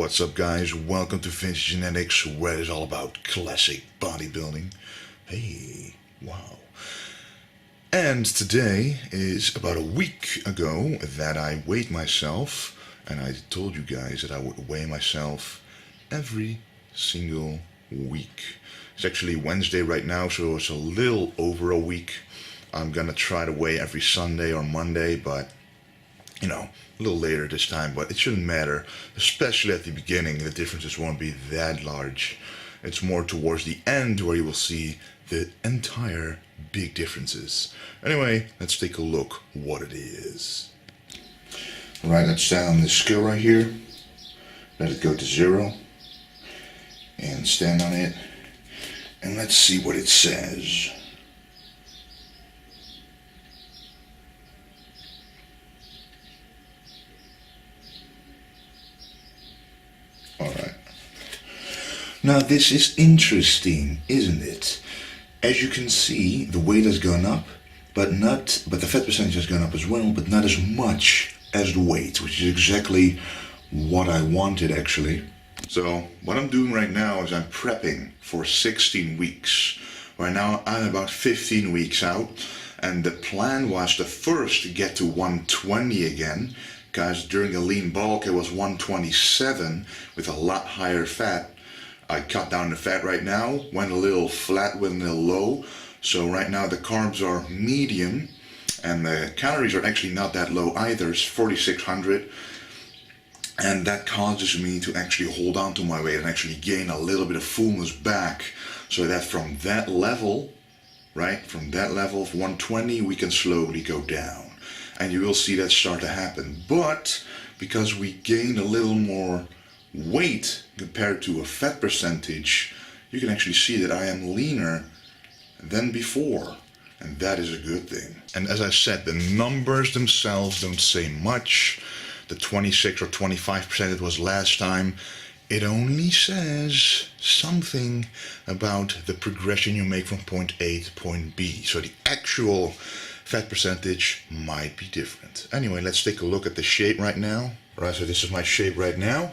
What's up, guys? Welcome to Vintage Genetics, where it's all about classic bodybuilding. Hey, wow. And today is about a week ago that I weighed myself, and I told you guys that I would weigh myself every single week. It's actually Wednesday right now, so it's a little over a week. I'm gonna try to weigh every Sunday or Monday, but you know, a little later this time, but it shouldn't matter, especially at the beginning. The differences won't be that large. It's more towards the end where you will see the entire big differences. Anyway, let's take a look what it is. Alright, let's stand on this scale right here. Let it go to 0. And stand on it. And let's see what it says. Alright. Now this is interesting, isn't it? As you can see, the weight has gone up, but the fat percentage has gone up as well, but not as much as the weight, which is exactly what I wanted actually. So what I'm doing right now is I'm prepping for 16 weeks. Right now I'm about 15 weeks out, and the plan was to first get to 120 again, because during the lean bulk it was 127 with a lot higher fat. I cut down the fat right now, went a little flat, went a little low. So right now the carbs are medium and the calories are actually not that low either. It's 4,600, and that causes me to actually hold on to my weight and actually gain a little bit of fullness back, so that from that level, right, from that level of 120 we can slowly go down. And you will see that start to happen. But because we gain a little more weight compared to a fat percentage, you can actually see that I am leaner than before. And that is a good thing. And as I said, the numbers themselves don't say much. The 26 or 25% it was last time, it only says something about the progression you make from point A to point B. So the actual fat percentage might be different. Anyway, let's take a look at the shape right now. Right, so this is my shape right now.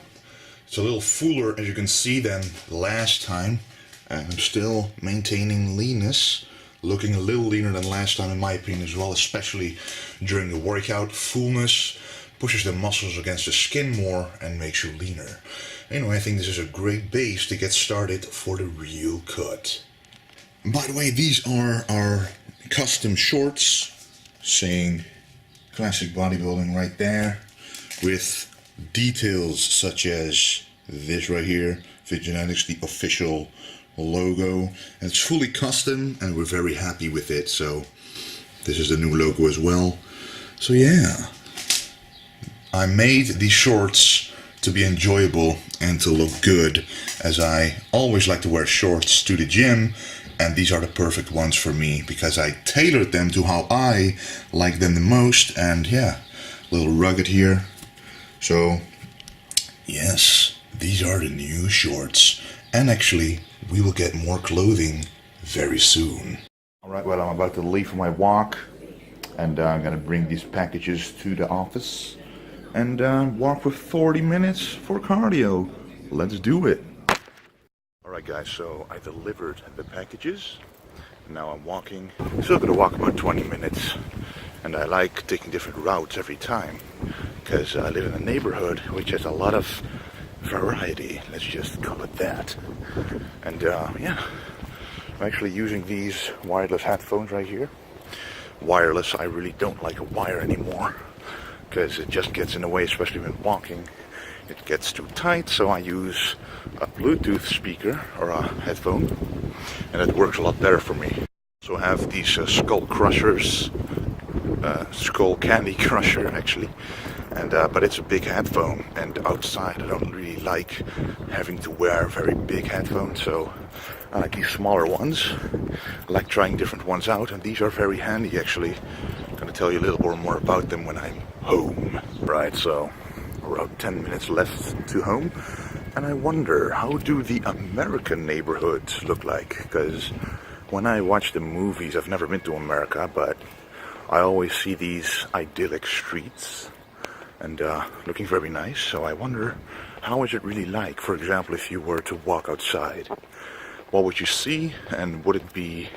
It's a little fuller, as you can see, than last time. And I'm still maintaining leanness, looking a little leaner than last time in my opinion as well, especially during the workout. Fullness pushes the muscles against the skin more and makes you leaner. Anyway, I think this is a great base to get started for the real cut. By the way, these are our custom shorts saying classic bodybuilding right there, with details such as this right here, Fit Genetics, the official logo. And it's fully custom and we're very happy with it. So this is the new logo as well. So yeah, I made these shorts to be enjoyable and to look good, as I always like to wear shorts to the gym. And these are the perfect ones for me because I tailored them to how I like them the most. And yeah, a little rugged here. So yes, these are the new shorts. And actually, we will get more clothing very soon. Alright, well, I'm about to leave for my walk. And I'm going to bring these packages to the office. And walk for 40 minutes for cardio. Let's do it. Alright guys, so I delivered the packages. Now I'm walking. Still gonna walk about 20 minutes. And I like taking different routes every time, because I live in a neighborhood which has a lot of variety. Let's just call it that. And yeah, I'm actually using these wireless headphones right here. Wireless, I really don't like a wire anymore, because it just gets in the way, especially when walking. It gets too tight, so I use a Bluetooth speaker or a headphone, and it works a lot better for me. So I have these Skull Crushers, Skull Candy Crusher actually, and but it's a big headphone, and outside I don't really like having to wear very big headphones, so I like these smaller ones. I like trying different ones out, and these are very handy actually. I'm going to tell you a little more about them when I'm home. Right, so around 10 minutes left to home, and I wonder, how do the American neighborhoods look like? Because when I watch the movies, I've never been to America, but I always see these idyllic streets and looking very nice. So I wonder how is it really like? For example, if you were to walk outside, what would you see, and would it be,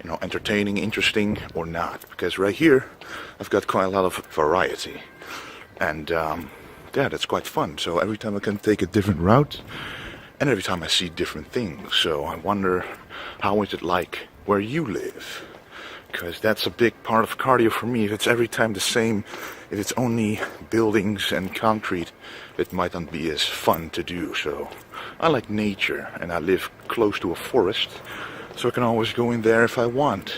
you know, entertaining, interesting, or not? Because right here, I've got quite a lot of variety, and yeah, that's quite fun. So every time I can take a different route, and every time I see different things. So I wonder, how is it like where you live? Because that's a big part of cardio for me. If it's every time the same, if it's only buildings and concrete, it might not be as fun to do. So I like nature, and I live close to a forest, so I can always go in there if I want.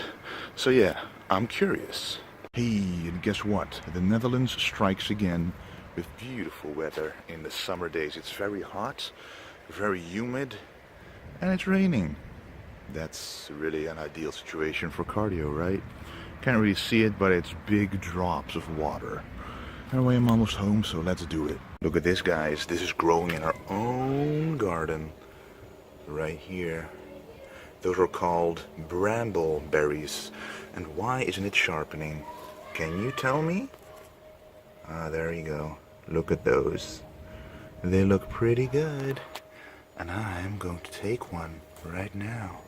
So yeah, I'm curious. Hey, and guess what? The Netherlands strikes again with beautiful weather in the summer days. It's very hot, very humid, and it's raining. That's really an ideal situation for cardio, right? Can't really see it, but it's big drops of water. Anyway, I'm almost home, so let's do it. Look at this, guys. This is growing in our own garden. Right here. Those are called brambleberries. And why isn't it sharpening? Can you tell me? Ah, there you go. Look at those. They look pretty good. And I'm going to take one right now.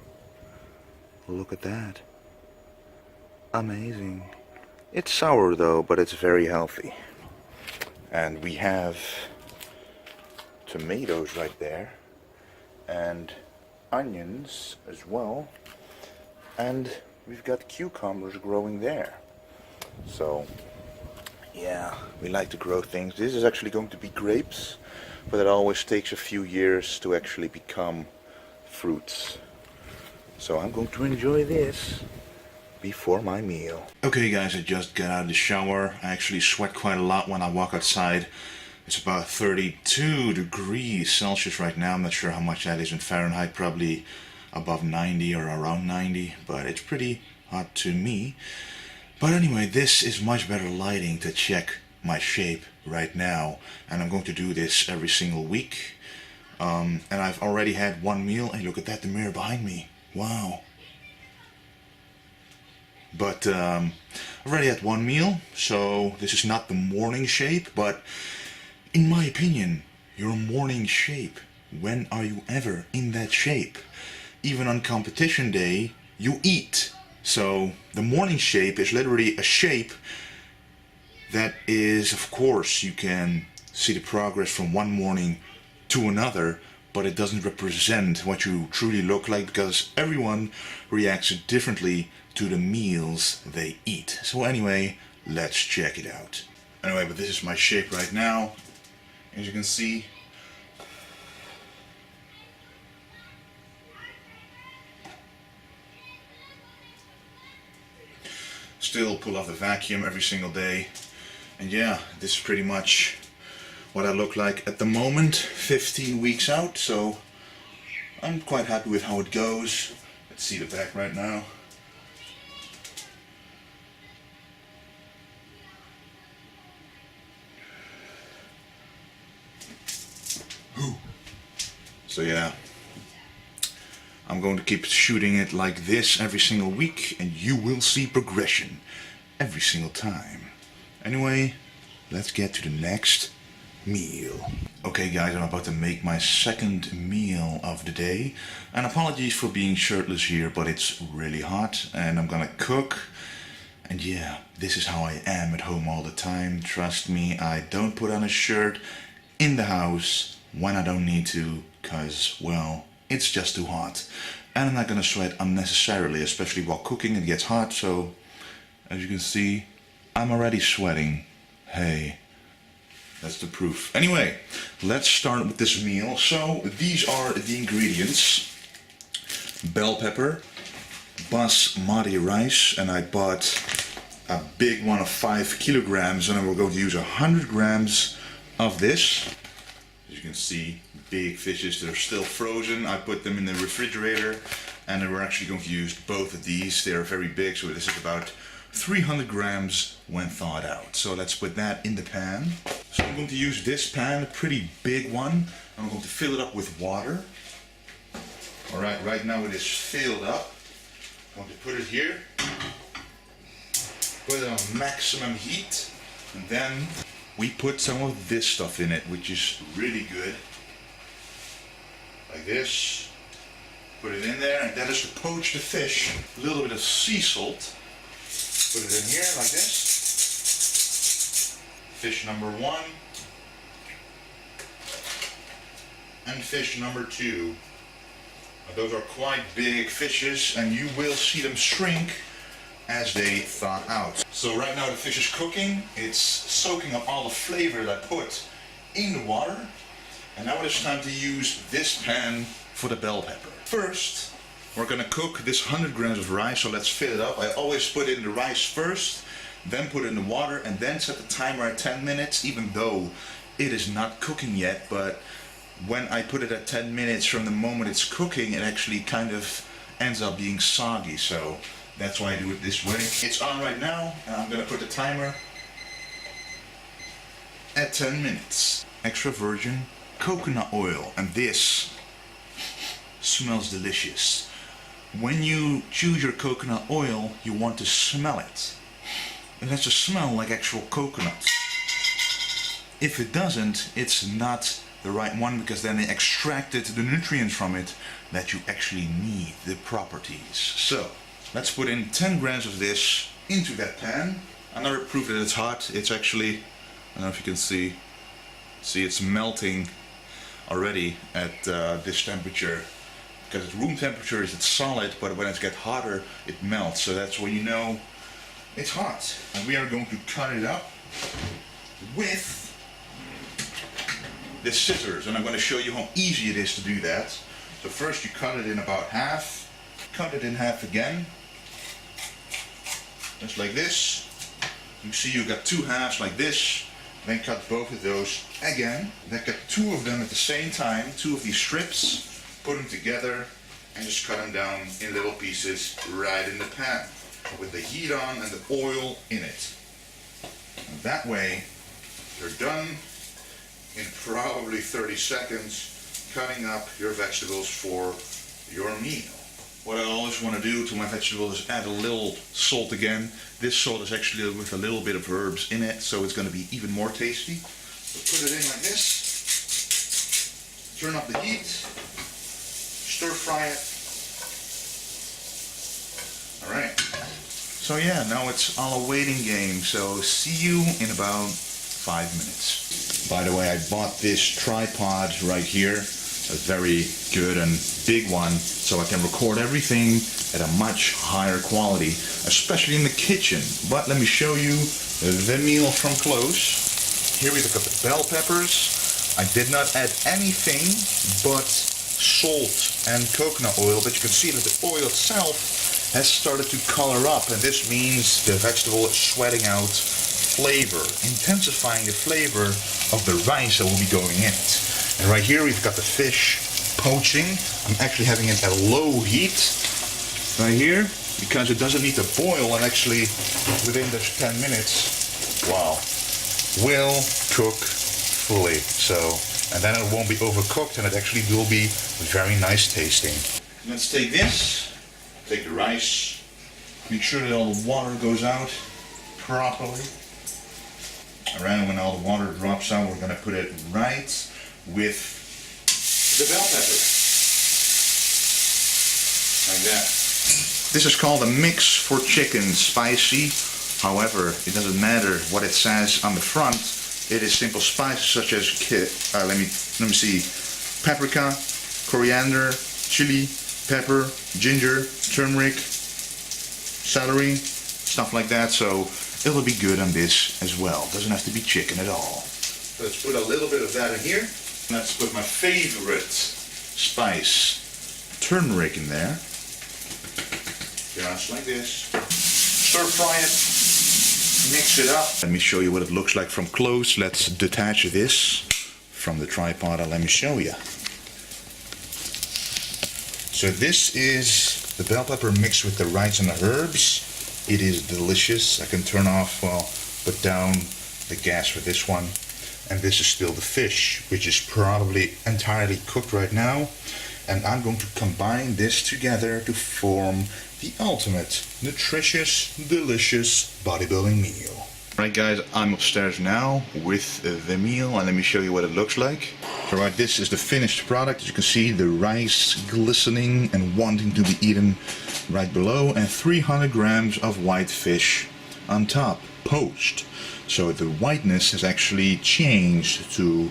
Look at that. Amazing. It's sour though, but it's very healthy. And we have tomatoes right there. And onions as well. And we've got cucumbers growing there. So, yeah, we like to grow things. This is actually going to be grapes, but it always takes a few years to actually become fruits. So I'm going to enjoy this before my meal. Okay guys, I just got out of the shower. I actually sweat quite a lot when I walk outside. It's about 32 degrees Celsius right now. I'm not sure how much that is in Fahrenheit, probably above 90 or around 90, but it's pretty hot to me. But anyway, this is much better lighting to check my shape right now, and I'm going to do this every single week. And I've already had one meal. Hey, look at that, the mirror behind me. Wow. But I've already had one meal, so this is not the morning shape, but in my opinion, your morning shape, when are you ever in that shape? Even on competition day, you eat. So the morning shape is literally a shape that is, of course, you can see the progress from one morning to another, but it doesn't represent what you truly look like, because everyone reacts differently to the meals they eat. So anyway, let's check it out. Anyway, but this is my shape right now. As you can see, still pull off the vacuum every single day. And yeah, this is pretty much what I look like at the moment, 15 weeks out, so I'm quite happy with how it goes. Let's see the back right now. So yeah, I'm going to keep shooting it like this every single week, and you will see progression every single time. Anyway, let's get to the next meal. Okay guys, I'm about to make my second meal of the day. And apologies for being shirtless here, but it's really hot and I'm gonna cook. And yeah, this is how I am at home all the time. Trust me, I don't put on a shirt in the house when I don't need to, cause, well, it's just too hot. And I'm not gonna sweat unnecessarily, especially while cooking. It gets hot, so as you can see, I'm already sweating. Hey, that's the proof. Anyway, let's start with this meal. So these are the ingredients: bell pepper, basmati rice, and I bought a big one of 5 kilograms, and we're going to use 100 grams of this. As you can see, big fishes that are still frozen. I put them in the refrigerator, and then we're actually going to use both of these. They are very big, so this is about 300 grams when thawed out. So let's put that in the pan. So I'm going to use this pan, a pretty big one. I'm going to fill it up with water. Alright, right now it is filled up. I'm going to put it here. Put it on maximum heat. And then we put some of this stuff in it, which is really good. Like this. Put it in there, and that is to poach the fish. A little bit of sea salt. Put it in here like this. Fish number 1. And fish number 2. Now, those are quite big fishes, and you will see them shrink as they thaw out. So right now the fish is cooking. It's soaking up all the flavor that I put in the water. And now it's time to use this pan for the bell pepper. First, we're gonna cook this 100 grams of rice, so let's fill it up. I always put in the rice first, then put it in the water, and then set the timer at 10 minutes, even though it is not cooking yet. But when I put it at 10 minutes from the moment it's cooking, it actually kind of ends up being soggy, so that's why I do it this way. It's on right now, and I'm gonna put the timer at 10 minutes. Extra virgin coconut oil, and this smells delicious. When you choose your coconut oil, you want to smell it. It has to smell like actual coconut. If it doesn't, it's not the right one, because then they extracted the nutrients from it that you actually need, the properties. So let's put in 10 grams of this into that pan. Another proof that it's hot, it's actually, I don't know if you can see it's melting already at this temperature. Because at room temperature it's solid, but when it gets hotter it melts, so that's when you know it's hot. And we are going to cut it up with the scissors, and I'm going to show you how easy it is to do that. So first you cut it in about half, cut it in half again, just like this. You see you got 2 halves like this, then cut both of those again, then cut 2 of them at the same time, 2 of these strips, put them together, and just cut them down in little pieces right in the pan with the heat on and the oil in it. And that way you're done in probably 30 seconds cutting up your vegetables for your meal. What I always want to do to my vegetables is add a little salt again. This salt is actually with a little bit of herbs in it, so it's going to be even more tasty. So put it in like this, turn up the heat, stir fry it. Alright, so yeah, now it's all a waiting game, so see you in about 5 minutes. By the way, I bought this tripod right here, a very good and big one, so I can record everything at a much higher quality, especially in the kitchen. But let me show you the meal from close. Here we've got the bell peppers. I did not add anything but salt and coconut oil, but you can see that the oil itself has started to color up, and this means the vegetable is sweating out flavor, intensifying the flavor of the rice that will be going in it. And right here we've got the fish poaching. I'm actually having it at low heat right here because it doesn't need to boil, and actually within those 10 minutes, wow, will cook fully. So, and then it won't be overcooked, and it actually will be very nice tasting. Let's take this, take the rice, make sure that all the water goes out properly. Around when all the water drops out, we're going to put it right with the bell pepper. Like that. This is called a mix for chicken, spicy. However, it doesn't matter what it says on the front. It is simple spices such as, let me see, paprika, coriander, chili, pepper, ginger, turmeric, celery, stuff like that. So it'll be good on this as well. Doesn't have to be chicken at all. Let's put a little bit of that in here. Let's put my favorite spice, turmeric, in there. Just like this. Stir fry it. Mix it up. Let me show you what it looks like from close. Let's detach this from the tripod and let me show you. So this is the bell pepper mixed with the rice and the herbs. It is delicious. I can turn off, well, put down the gas for this one. And this is still the fish, which is probably entirely cooked right now. And I'm going to combine this together to form the ultimate nutritious, delicious bodybuilding meal. Right guys, I'm upstairs now with the meal and let me show you what it looks like. So right, this is the finished product. As you can see, the rice glistening and wanting to be eaten right below, and 300 grams of white fish on top, poached. So the whiteness has actually changed to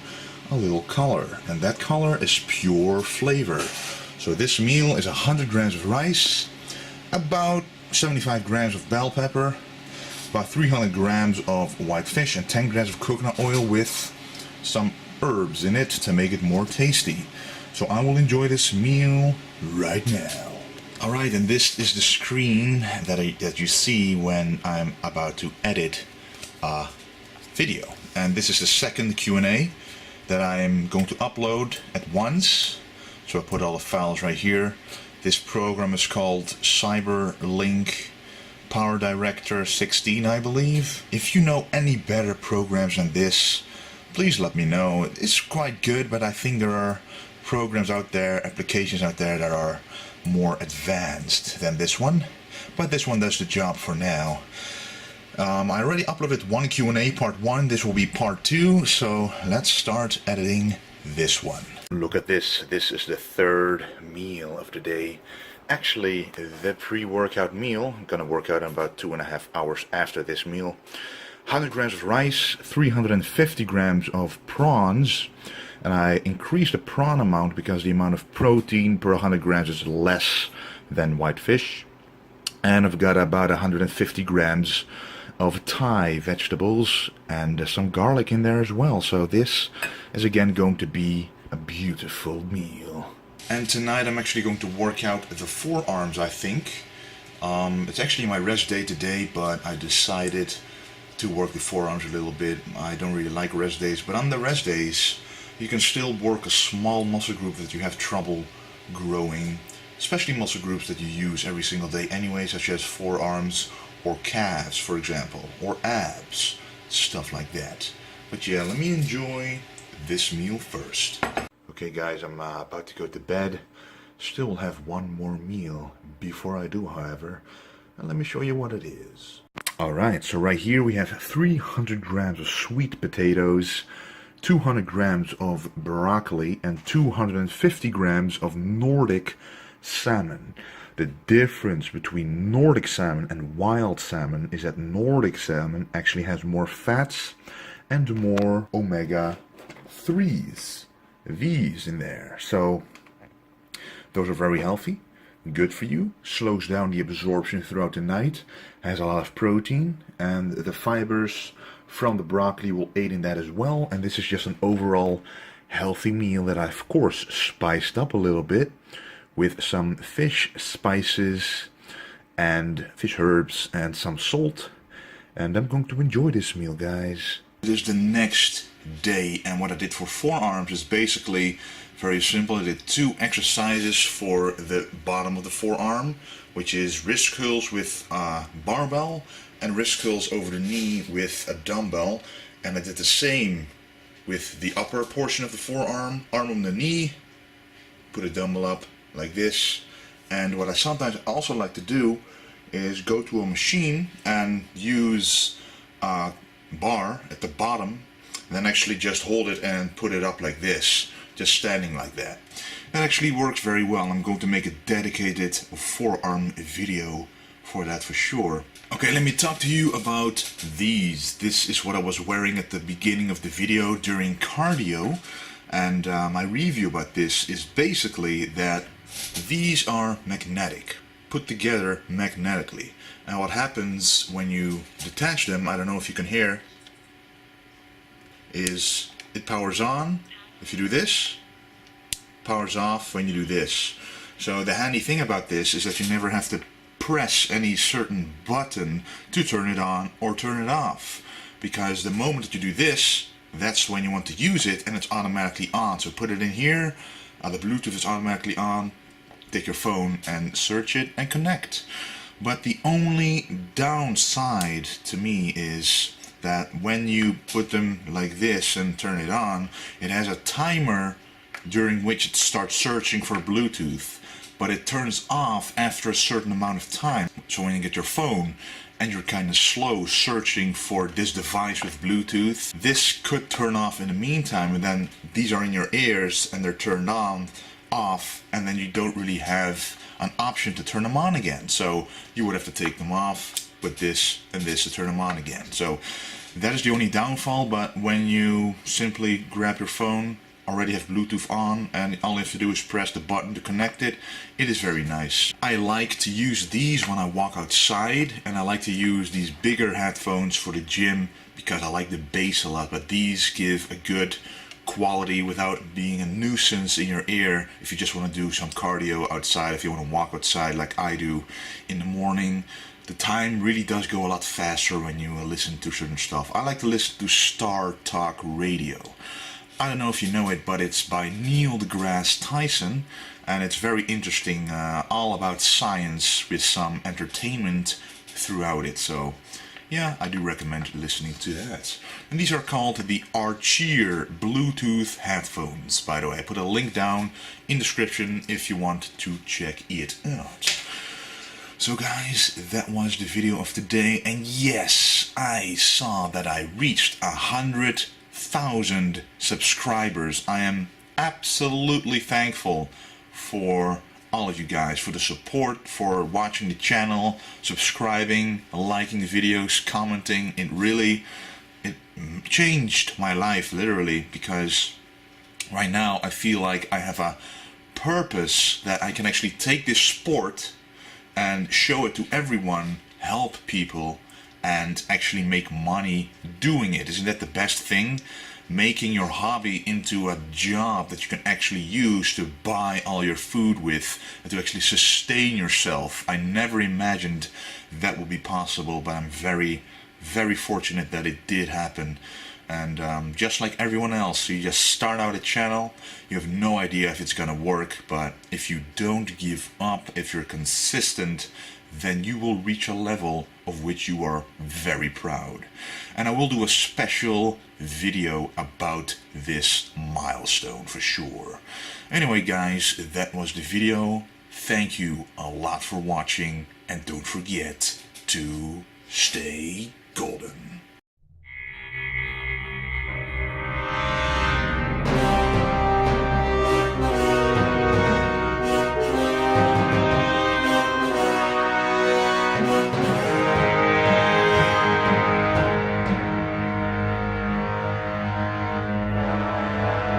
a little color, and that color is pure flavor. So this meal is 100 grams of rice, about 75 grams of bell pepper, about 300 grams of white fish, and 10 grams of coconut oil with some herbs in it to make it more tasty. So I will enjoy this meal right now. Alright, and this is the screen that you see when I'm about to edit a video. And this is the second Q&A that I'm going to upload at once. So I put all the files right here. This program is called CyberLink Power Director 16, I believe. If you know any better programs than this, please let me know. It's quite good, but I think there are programs out there, applications out there that are more advanced than this one. But this one does the job for now. I already uploaded one Q&A, part 1. This will be part 2, so let's start editing this one. Look at this. This is the third meal of the day. Actually, the pre-workout meal. I'm gonna work out in about 2.5 hours after this meal. 100 grams of rice, 350 grams of prawns, and I increased the prawn amount because the amount of protein per 100 grams is less than white fish. And I've got about 150 grams of Thai vegetables and some garlic in there as well. So this is again going to be a beautiful meal. And tonight I'm actually going to work out the forearms, I think. It's actually my rest day today, but I decided to work the forearms a little bit. I don't really like rest days, but on the rest days you can still work a small muscle group that you have trouble growing, especially muscle groups that you use every single day anyway, such as forearms or calves, for example, or abs, stuff like that. But yeah, let me enjoy this meal first. Okay guys, I'm about to go to bed. Still have one more meal before I do, however, and let me show you what it is. Alright, so right here we have 300 grams of sweet potatoes, 200 grams of broccoli, and 250 grams of Nordic salmon. The difference between Nordic salmon and wild salmon is that Nordic salmon actually has more fats and more omega-3s, these in there. So those are very healthy, good for you, slows down the absorption throughout the night, has a lot of protein, and the fibers from the broccoli will aid in that as well. And this is just an overall healthy meal that I of course spiced up a little bit with some fish spices and fish herbs and some salt. And I'm going to enjoy this meal, guys. It is the next day, and what I did for forearms is basically very simple. I did 2 exercises for the bottom of the forearm, which is wrist curls with a barbell and wrist curls over the knee with a dumbbell. And I did the same with the upper portion of the forearm, arm on the knee, put a dumbbell up like this. And what I sometimes also like to do is go to a machine and use a bar at the bottom, and then actually just hold it and put it up like this, just standing like that. That actually works very well. I'm going to make a dedicated forearm video for that for sure. Okay, let me talk to you about these. This is what I was wearing at the beginning of the video during cardio, and my review about this is basically that these are magnetic, put together magnetically. And what happens when you detach them, I don't know if you can hear, is it powers on if you do this, powers off when you do this. So the handy thing about this is that you never have to press any certain button to turn it on or turn it off, because the moment that you do this, that's when you want to use it, and it's automatically on. So put it in here, the Bluetooth is automatically on, take your phone and search it and connect. But the only downside to me is that when you put them like this and turn it on, it has a timer during which it starts searching for Bluetooth, but it turns off after a certain amount of time. So when you get your phone and you're kind of slow searching for this device with Bluetooth, this could turn off in the meantime, and then these are in your ears and they're turned on, off, and then you don't really have an option to turn them on again. So you would have to take them off with this and this to turn them on again. So that is the only downfall, but when you simply grab your phone, already have Bluetooth on, and all you have to do is press the button to connect it, it is very nice. I like to use these when I walk outside, and I like to use these bigger headphones for the gym because I like the bass a lot, but these give a good quality without being a nuisance in your ear if you just want to do some cardio outside, if you want to walk outside like I do in the morning. The time really does go a lot faster when you listen to certain stuff. I like to listen to Star Talk Radio. I don't know if you know it, but it's by Neil deGrasse Tyson, and it's very interesting, all about science with some entertainment throughout it. So yeah, I do recommend listening to that. And these are called the Archeer Bluetooth headphones, by the way. I put a link down in the description if you want to check it out. So guys, that was the video of today, and yes, I saw that I reached 100,000 subscribers. I am absolutely thankful for all of you guys, for the support, for watching the channel, subscribing, liking the videos, commenting. It changed my life, literally, because right now I feel like I have a purpose that I can actually take this sport and show it to everyone, help people, and actually make money doing it. Isn't that the best thing? Making your hobby into a job that you can actually use to buy all your food with and to actually sustain yourself. I never imagined that would be possible, but I'm very, very fortunate that it did happen. And just like everyone else, you just start out a channel, you have no idea if it's gonna work, but if you don't give up, if you're consistent, then you will reach a level of which you are very proud. And I will do a special video about this milestone for sure. Anyway guys, that was the video. Thank you a lot for watching, and don't forget to stay golden.